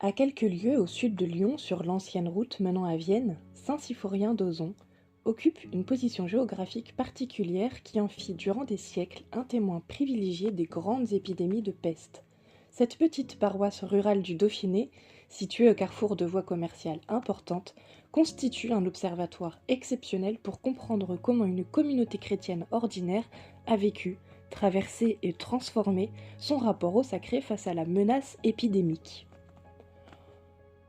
À quelques lieues au sud de Lyon, sur l'ancienne route menant à Vienne, Saint-Symphorien d'Ozon occupe une position géographique particulière qui en fit durant des siècles un témoin privilégié des grandes épidémies de peste. Cette petite paroisse rurale du Dauphiné, située au carrefour de voies commerciales importantes, constitue un observatoire exceptionnel pour comprendre comment une communauté chrétienne ordinaire a vécu, traversé et transformé son rapport au sacré face à la menace épidémique.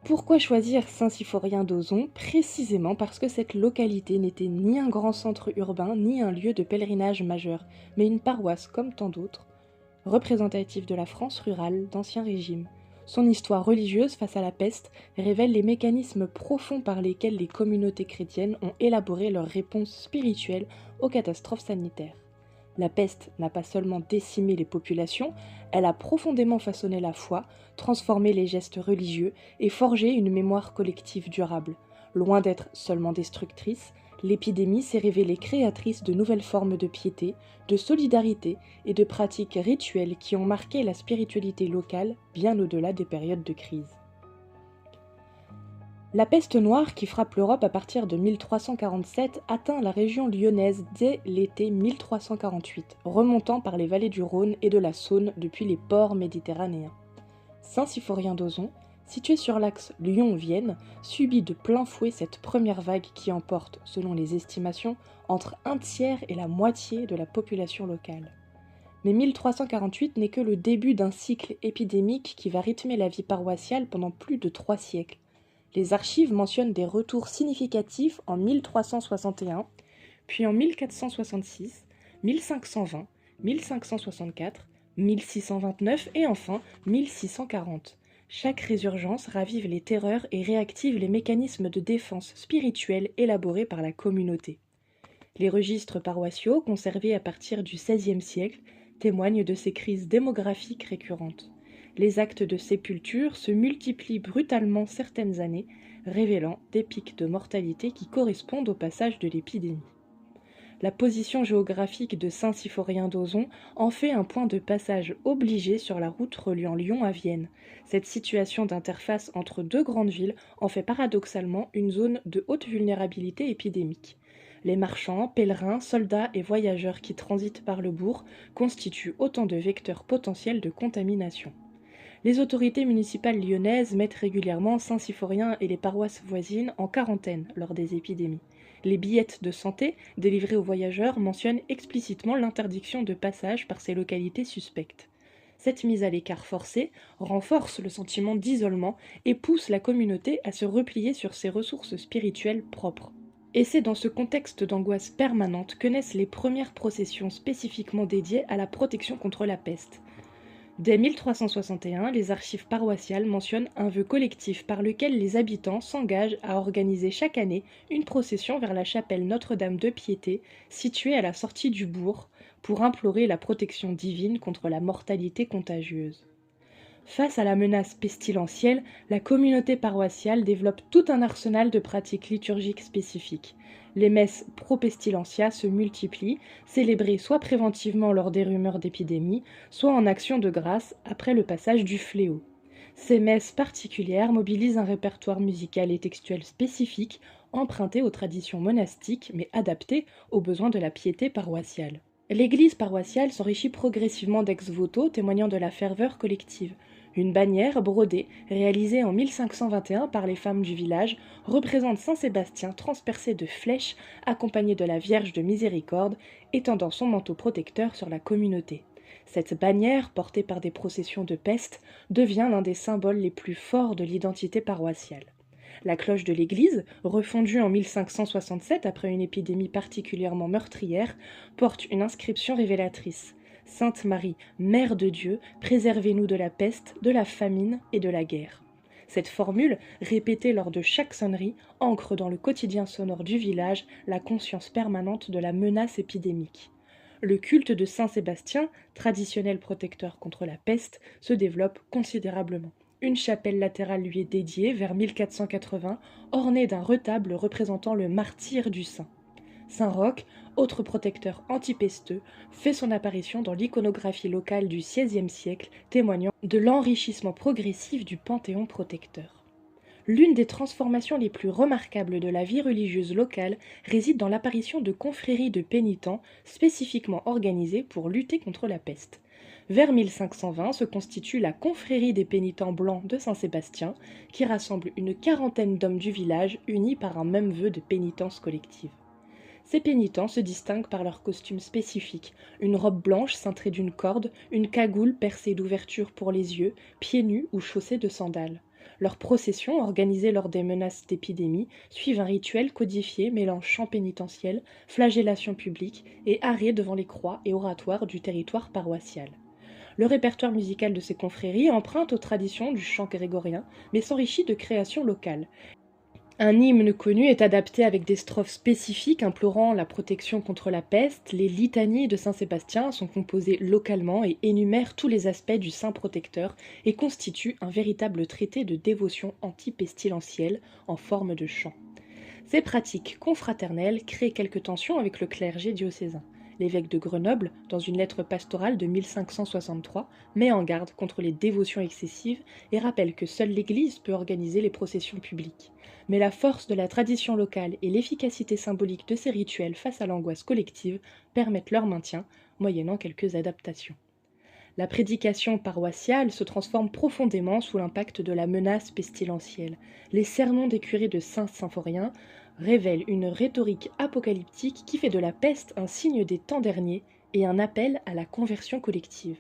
Pourquoi choisir Saint-Symphorien d'Ozon? Précisément parce que cette localité n'était ni un grand centre urbain ni un lieu de pèlerinage majeur, mais une paroisse comme tant d'autres, représentative de la France rurale d'Ancien Régime. Son histoire religieuse face à la peste révèle les mécanismes profonds par lesquels les communautés chrétiennes ont élaboré leur réponse spirituelle aux catastrophes sanitaires. La peste n'a pas seulement décimé les populations, elle a profondément façonné la foi, transformé les gestes religieux et forgé une mémoire collective durable. Loin d'être seulement destructrice, l'épidémie s'est révélée créatrice de nouvelles formes de piété, de solidarité et de pratiques rituelles qui ont marqué la spiritualité locale bien au-delà des périodes de crise. La peste noire qui frappe l'Europe à partir de 1347 atteint la région lyonnaise dès l'été 1348, remontant par les vallées du Rhône et de la Saône depuis les ports méditerranéens. Saint-Symphorien d'Ozon, situé sur l'axe Lyon-Vienne, subit de plein fouet cette première vague qui emporte, selon les estimations, entre un tiers et la moitié de la population locale. Mais 1348 n'est que le début d'un cycle épidémique qui va rythmer la vie paroissiale pendant plus de 3 siècles. Les archives mentionnent des retours significatifs en 1361, puis en 1466, 1520, 1564, 1629 et enfin 1640. Chaque résurgence ravive les terreurs et réactive les mécanismes de défense spirituelle élaborés par la communauté. Les registres paroissiaux, conservés à partir du XVIe siècle, témoignent de ces crises démographiques récurrentes. Les actes de sépulture se multiplient brutalement certaines années, révélant des pics de mortalité qui correspondent au passage de l'épidémie. La position géographique de Saint-Symphorien d'Ozon en fait un point de passage obligé sur la route reliant Lyon à Vienne. Cette situation d'interface entre deux grandes villes en fait paradoxalement une zone de haute vulnérabilité épidémique. Les marchands, pèlerins, soldats et voyageurs qui transitent par le bourg constituent autant de vecteurs potentiels de contamination. Les autorités municipales lyonnaises mettent régulièrement Saint-Symphorien et les paroisses voisines en quarantaine lors des épidémies. Les billettes de santé délivrées aux voyageurs mentionnent explicitement l'interdiction de passage par ces localités suspectes. Cette mise à l'écart forcée renforce le sentiment d'isolement et pousse la communauté à se replier sur ses ressources spirituelles propres. Et c'est dans ce contexte d'angoisse permanente que naissent les premières processions spécifiquement dédiées à la protection contre la peste. Dès 1361, les archives paroissiales mentionnent un vœu collectif par lequel les habitants s'engagent à organiser chaque année une procession vers la chapelle Notre-Dame de Piété, située à la sortie du bourg, pour implorer la protection divine contre la mortalité contagieuse. Face à la menace pestilentielle, la communauté paroissiale développe tout un arsenal de pratiques liturgiques spécifiques. Les messes pro-pestilentia se multiplient, célébrées soit préventivement lors des rumeurs d'épidémie, soit en action de grâce après le passage du fléau. Ces messes particulières mobilisent un répertoire musical et textuel spécifique, emprunté aux traditions monastiques mais adapté aux besoins de la piété paroissiale. L'église paroissiale s'enrichit progressivement d'ex-voto témoignant de la ferveur collective. Une bannière brodée, réalisée en 1521 par les femmes du village, représente Saint-Sébastien transpercé de flèches, accompagné de la Vierge de Miséricorde, étendant son manteau protecteur sur la communauté. Cette bannière, portée par des processions de peste, devient l'un des symboles les plus forts de l'identité paroissiale. La cloche de l'église, refondue en 1567 après une épidémie particulièrement meurtrière, porte une inscription révélatrice. Sainte Marie, Mère de Dieu, préservez-nous de la peste, de la famine et de la guerre. Cette formule, répétée lors de chaque sonnerie, ancre dans le quotidien sonore du village la conscience permanente de la menace épidémique. Le culte de Saint-Sébastien, traditionnel protecteur contre la peste, se développe considérablement. Une chapelle latérale lui est dédiée vers 1480, ornée d'un retable représentant le martyre du saint. Saint-Roch, autre protecteur antipesteux, fait son apparition dans l'iconographie locale du XVIe siècle, témoignant de l'enrichissement progressif du panthéon protecteur. L'une des transformations les plus remarquables de la vie religieuse locale réside dans l'apparition de confréries de pénitents spécifiquement organisées pour lutter contre la peste. Vers 1520 se constitue la confrérie des pénitents blancs de Saint-Sébastien, qui rassemble une quarantaine d'hommes du village unis par un même vœu de pénitence collective. Ces pénitents se distinguent par leur costume spécifique, une robe blanche cintrée d'une corde, une cagoule percée d'ouvertures pour les yeux, pieds nus ou chaussés de sandales. Leurs processions, organisées lors des menaces d'épidémie, suivent un rituel codifié mêlant chant pénitentiel, flagellation publique et arrêt devant les croix et oratoires du territoire paroissial. Le répertoire musical de ces confréries emprunte aux traditions du chant grégorien, mais s'enrichit de créations locales. Un hymne connu est adapté avec des strophes spécifiques implorant la protection contre la peste. Les litanies de Saint-Sébastien sont composées localement et énumèrent tous les aspects du saint protecteur et constituent un véritable traité de dévotion anti-pestilentielle en forme de chant. Ces pratiques confraternelles créent quelques tensions avec le clergé diocésain. L'évêque de Grenoble, dans une lettre pastorale de 1563, met en garde contre les dévotions excessives et rappelle que seule l'Église peut organiser les processions publiques. Mais la force de la tradition locale et l'efficacité symbolique de ces rituels face à l'angoisse collective permettent leur maintien, moyennant quelques adaptations. La prédication paroissiale se transforme profondément sous l'impact de la menace pestilentielle. Les sermons des curés de Saint-Symphorien révèlent une rhétorique apocalyptique qui fait de la peste un signe des temps derniers et un appel à la conversion collective.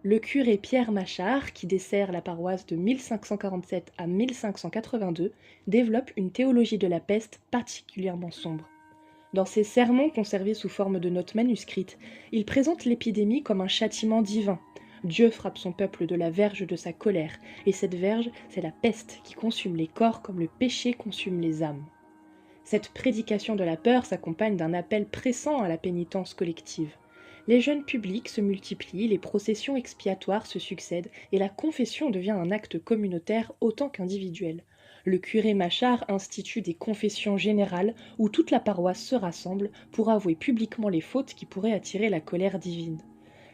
Le curé Pierre Machard, qui dessert la paroisse de 1547 à 1582, développe une théologie de la peste particulièrement sombre. Dans ses sermons conservés sous forme de notes manuscrites, il présente l'épidémie comme un châtiment divin. Dieu frappe son peuple de la verge de sa colère, et cette verge, c'est la peste qui consume les corps comme le péché consume les âmes. Cette prédication de la peur s'accompagne d'un appel pressant à la pénitence collective. Les jeûnes publics se multiplient, les processions expiatoires se succèdent, et la confession devient un acte communautaire autant qu'individuel. Le curé Machard institue des confessions générales où toute la paroisse se rassemble pour avouer publiquement les fautes qui pourraient attirer la colère divine.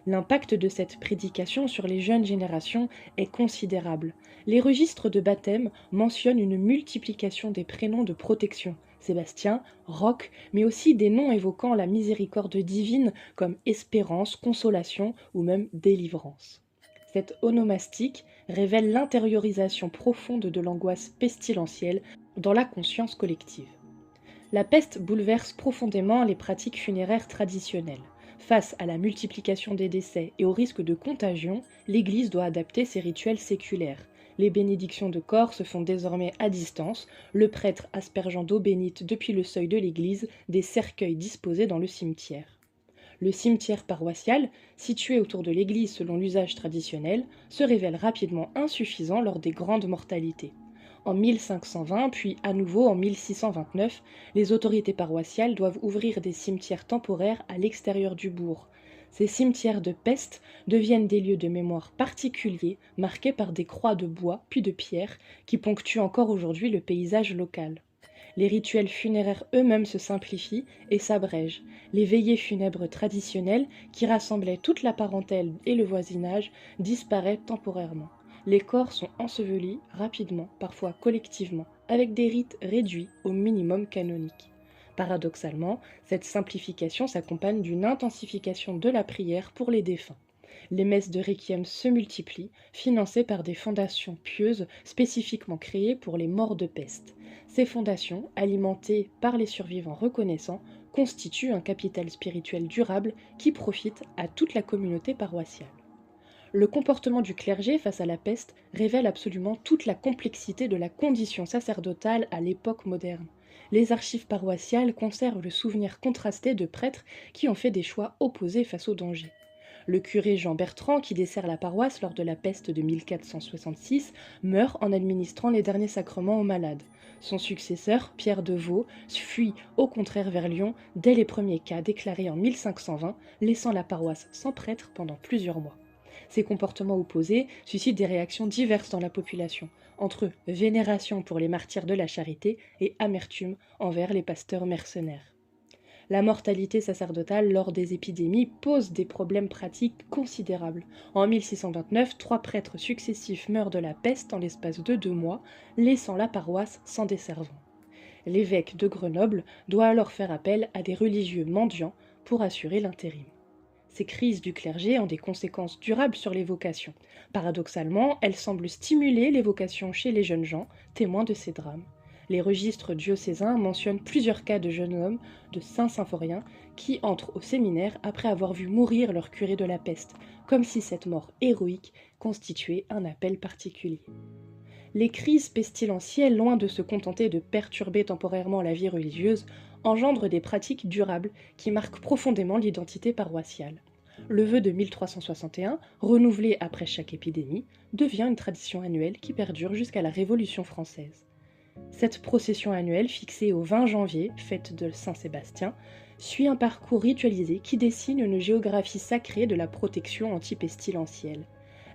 L'impact de cette prédication sur les jeunes générations est considérable. Les registres de baptême mentionnent une multiplication des prénoms de protection, Sébastien, Roch, mais aussi des noms évoquant la miséricorde divine comme espérance, consolation ou même délivrance. Cette onomastique révèle l'intériorisation profonde de l'angoisse pestilentielle dans la conscience collective. La peste bouleverse profondément les pratiques funéraires traditionnelles. Face à la multiplication des décès et au risque de contagion, l'Église doit adapter ses rituels séculaires. Les bénédictions de corps se font désormais à distance, le prêtre aspergeant d'eau bénite depuis le seuil de l'église des cercueils disposés dans le cimetière. Le cimetière paroissial, situé autour de l'église selon l'usage traditionnel, se révèle rapidement insuffisant lors des grandes mortalités. En 1520, puis à nouveau en 1629, les autorités paroissiales doivent ouvrir des cimetières temporaires à l'extérieur du bourg. Ces cimetières de peste deviennent des lieux de mémoire particuliers, marqués par des croix de bois puis de pierre qui ponctuent encore aujourd'hui le paysage local. Les rituels funéraires eux-mêmes se simplifient et s'abrègent. Les veillées funèbres traditionnelles, qui rassemblaient toute la parentèle et le voisinage, disparaissent temporairement. Les corps sont ensevelis rapidement, parfois collectivement, avec des rites réduits au minimum canonique. Paradoxalement, cette simplification s'accompagne d'une intensification de la prière pour les défunts. Les messes de requiem se multiplient, financées par des fondations pieuses spécifiquement créées pour les morts de peste. Ces fondations, alimentées par les survivants reconnaissants, constituent un capital spirituel durable qui profite à toute la communauté paroissiale. Le comportement du clergé face à la peste révèle absolument toute la complexité de la condition sacerdotale à l'époque moderne. Les archives paroissiales conservent le souvenir contrasté de prêtres qui ont fait des choix opposés face au danger. Le curé Jean Bertrand, qui dessert la paroisse lors de la peste de 1466, meurt en administrant les derniers sacrements aux malades. Son successeur, Pierre de Vaux, fuit au contraire vers Lyon dès les premiers cas déclarés en 1520, laissant la paroisse sans prêtre pendant plusieurs mois. Ces comportements opposés suscitent des réactions diverses dans la population, entre vénération pour les martyrs de la charité et amertume envers les pasteurs mercenaires. La mortalité sacerdotale lors des épidémies pose des problèmes pratiques considérables. En 1629, 3 prêtres successifs meurent de la peste en l'espace de 2 mois, laissant la paroisse sans desservant. L'évêque de Grenoble doit alors faire appel à des religieux mendiants pour assurer l'intérim. Ces crises du clergé ont des conséquences durables sur les vocations. Paradoxalement, elles semblent stimuler les vocations chez les jeunes gens, témoins de ces drames. Les registres diocésains mentionnent plusieurs cas de jeunes hommes de Saint-Symphorien qui entrent au séminaire après avoir vu mourir leur curé de la peste, comme si cette mort héroïque constituait un appel particulier. Les crises pestilentielles, loin de se contenter de perturber temporairement la vie religieuse, engendrent des pratiques durables qui marquent profondément l'identité paroissiale. Le vœu de 1361, renouvelé après chaque épidémie, devient une tradition annuelle qui perdure jusqu'à la Révolution française. Cette procession annuelle, fixée au 20 janvier, fête de Saint-Sébastien, suit un parcours ritualisé qui dessine une géographie sacrée de la protection antipestilentielle.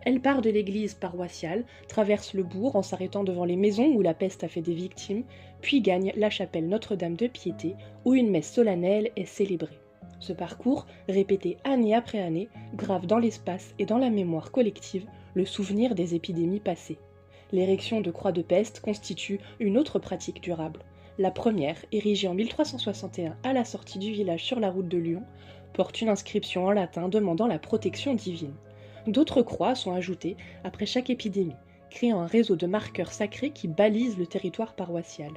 Elle part de l'église paroissiale, traverse le bourg en s'arrêtant devant les maisons où la peste a fait des victimes, puis gagne la chapelle Notre-Dame de Piété, où une messe solennelle est célébrée. Ce parcours, répété année après année, grave dans l'espace et dans la mémoire collective le souvenir des épidémies passées. L'érection de croix de peste constitue une autre pratique durable. La première, érigée en 1361 à la sortie du village sur la route de Lyon, porte une inscription en latin demandant la protection divine. D'autres croix sont ajoutées après chaque épidémie, créant un réseau de marqueurs sacrés qui balisent le territoire paroissial.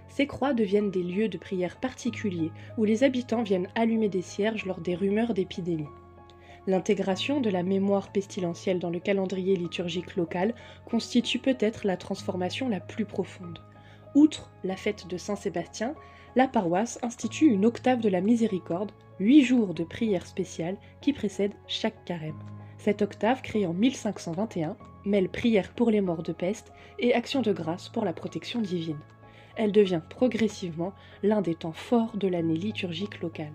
Ces croix deviennent des lieux de prière particuliers où les habitants viennent allumer des cierges lors des rumeurs d'épidémie. L'intégration de la mémoire pestilentielle dans le calendrier liturgique local constitue peut-être la transformation la plus profonde. Outre la fête de Saint-Sébastien, la paroisse institue une octave de la miséricorde, 8 jours de prière spéciale qui précèdent chaque carême. Cette octave, créée en 1521, mêle prière pour les morts de peste et action de grâce pour la protection divine. Elle devient progressivement l'un des temps forts de l'année liturgique locale.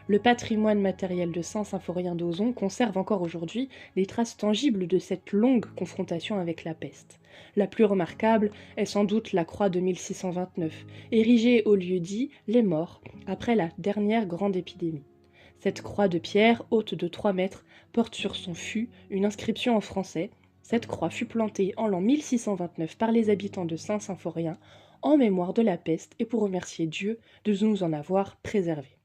Le patrimoine matériel de Saint-Symphorien d'Auzon conserve encore aujourd'hui les traces tangibles de cette longue confrontation avec la peste. La plus remarquable est sans doute la croix de 1629, érigée au lieu dit Les Morts, après la dernière grande épidémie. Cette croix de pierre, haute de 3 mètres, porte sur son fût une inscription en français. Cette croix fut plantée en l'an 1629 par les habitants de Saint-Symphorien en mémoire de la peste et pour remercier Dieu de nous en avoir préservés.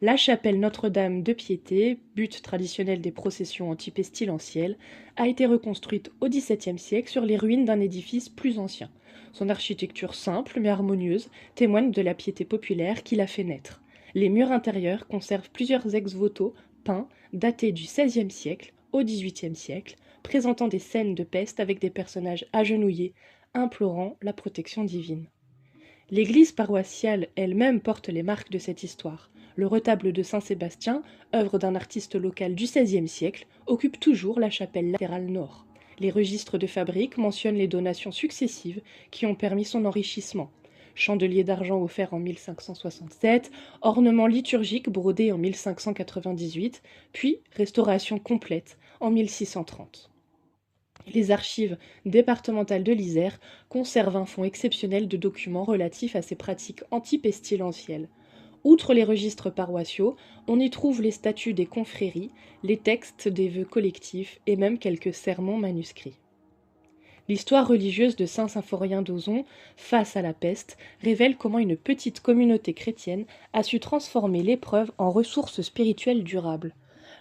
La chapelle Notre-Dame de Piété, but traditionnel des processions antipestilentielles, a été reconstruite au XVIIe siècle sur les ruines d'un édifice plus ancien. Son architecture simple mais harmonieuse témoigne de la piété populaire qui l'a fait naître. Les murs intérieurs conservent plusieurs ex-voto peints datés du XVIe siècle au XVIIIe siècle, présentant des scènes de peste avec des personnages agenouillés, implorant la protection divine. L'église paroissiale elle-même porte les marques de cette histoire. Le retable de Saint-Sébastien, œuvre d'un artiste local du XVIe siècle, occupe toujours la chapelle latérale nord. Les registres de fabrique mentionnent les donations successives qui ont permis son enrichissement. Chandelier d'argent offert en 1567, ornements liturgiques brodés en 1598, puis restauration complète en 1630. Les archives départementales de l'Isère conservent un fonds exceptionnel de documents relatifs à ces pratiques antipestilentielles. Outre les registres paroissiaux, on y trouve les statuts des confréries, les textes des vœux collectifs et même quelques sermons manuscrits. L'histoire religieuse de Saint-Symphorien d'Auzon, face à la peste, révèle comment une petite communauté chrétienne a su transformer l'épreuve en ressources spirituelles durables.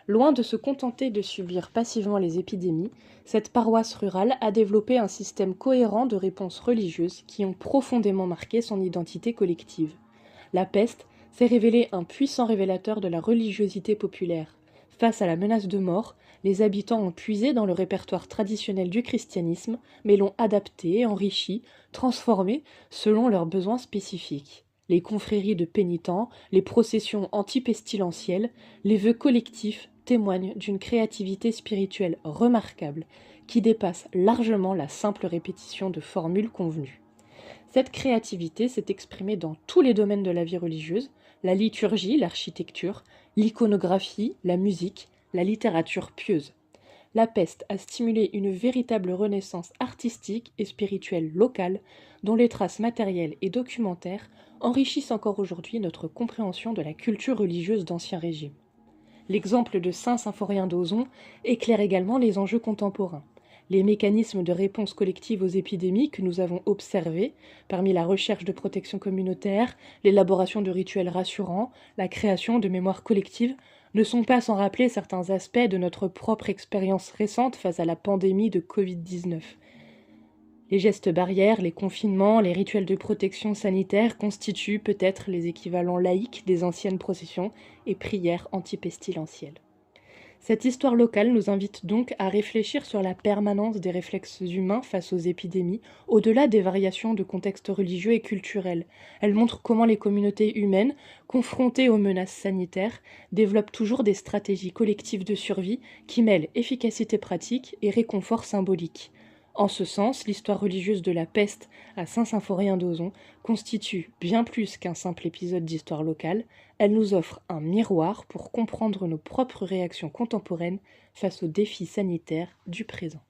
Loin de se contenter de subir passivement les épidémies, cette paroisse rurale a développé un système cohérent de réponses religieuses qui ont profondément marqué son identité collective. La peste s'est révélé un puissant révélateur de la religiosité populaire. Face à la menace de mort, les habitants ont puisé dans le répertoire traditionnel du christianisme, mais l'ont adapté, enrichi, transformé selon leurs besoins spécifiques. Les confréries de pénitents, les processions antipestilentielles, les vœux collectifs témoignent d'une créativité spirituelle remarquable qui dépasse largement la simple répétition de formules convenues. Cette créativité s'est exprimée dans tous les domaines de la vie religieuse, la liturgie, l'architecture, l'iconographie, la musique, la littérature pieuse. la peste a stimulé une véritable renaissance artistique et spirituelle locale, dont les traces matérielles et documentaires enrichissent encore aujourd'hui notre compréhension de la culture religieuse d'Ancien Régime. L'exemple de Saint-Symphorien d'Ozon éclaire également les enjeux contemporains. Les mécanismes de réponse collective aux épidémies que nous avons observés, parmi la recherche de protection communautaire, l'élaboration de rituels rassurants, la création de mémoires collectives, ne sont pas sans rappeler certains aspects de notre propre expérience récente face à la pandémie de Covid-19. Les gestes barrières, les confinements, les rituels de protection sanitaire constituent peut-être les équivalents laïques des anciennes processions et prières antipestilentielles. Cette histoire locale nous invite donc à réfléchir sur la permanence des réflexes humains face aux épidémies, au-delà des variations de contexte religieux et culturel. Elle montre comment les communautés humaines, confrontées aux menaces sanitaires, développent toujours des stratégies collectives de survie qui mêlent efficacité pratique et réconfort symbolique. En ce sens, l'histoire religieuse de la peste à Saint-Symphorien d'Ozon constitue bien plus qu'un simple épisode d'histoire locale, elle nous offre un miroir pour comprendre nos propres réactions contemporaines face aux défis sanitaires du présent.